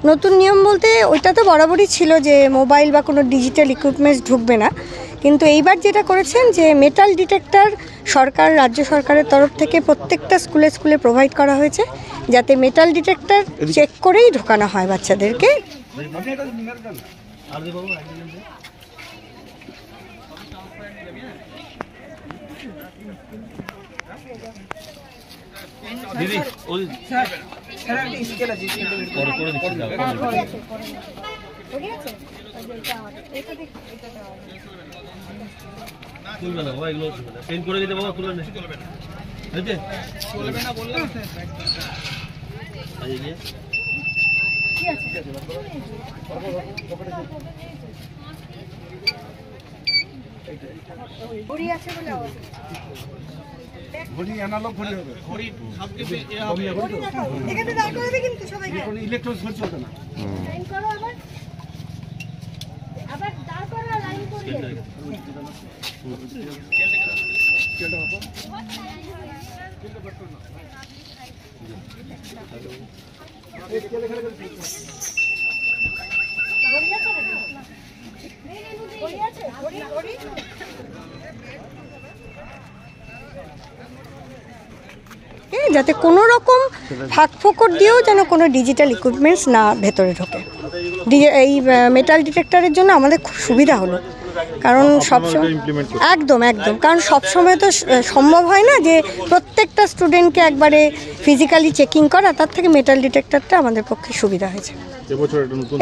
নতুন নিয়ম বলতে ওইটা তো বরাবরই ছিল যে মোবাইল বা কোনো ডিজিটাল ইকুইপমেন্টস ঢুকবে না, কিন্তু এইবার যেটা করেছেন যে মেটাল ডিটেক্টর সরকার রাজ্য সরকারের তরফ থেকে প্রত্যেকটা স্কুলে স্কুলে প্রোভাইড করা হয়েছে, যাতে মেটাল ডিটেক্টর চেক করেই ঢোকানো হয় বাচ্চাদেরকে। দিদি ওই স্যার স্কেল আছে করে করে দিচ্ছি দাও ওকে আছে এটা দেখ এটা দাও তুলবে না বাবা, এগুলো পেন করে দিতে বাবা, তুলবে না বুঝতে চলবে না বললাম আই গিয়ে কি আছে ঘড়ি আছে বলে ঘড়ি অ্যানালগ ঘড়ি হবে, ঘড়ি সবকিছু এ হবে, এখানে দাঁড় করে দিই কিন্তু সবাইকে কোনো ইলেকট্রনিক ঘড়ি চলবে না। লাইন করো আবার দাঁড় করো, লাইন করিয়ে কেলটা হবে এই কেলে খেলে ঘড়ি আছে না, ঘড়ি আছে, ঘড়ি যাতে কোনো রকম ফাঁক ফোকর দিয়েও যেন কোনো ডিজিটাল ইকুইপমেন্টস না ভেতরে ঢোকে। এই মেটাল ডিটেক্টরের জন্য আমাদের খুব সুবিধা হলো, কারণ সবসময় একদম কারণ সবসময় তো সম্ভব হয় না যে প্রত্যেকটা স্টুডেন্টকে একবারে ফিজিক্যালি চেকিং করা, তার থেকে মেটাল ডিটেক্টরটা আমাদের পক্ষে সুবিধা হয়েছে।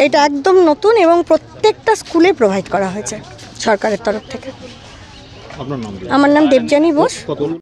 এটা একদম নতুন এবং প্রত্যেকটা স্কুলে প্রোভাইড করা হয়েছে সরকারের তরফ থেকে। আমার নাম দেবযানী বোস।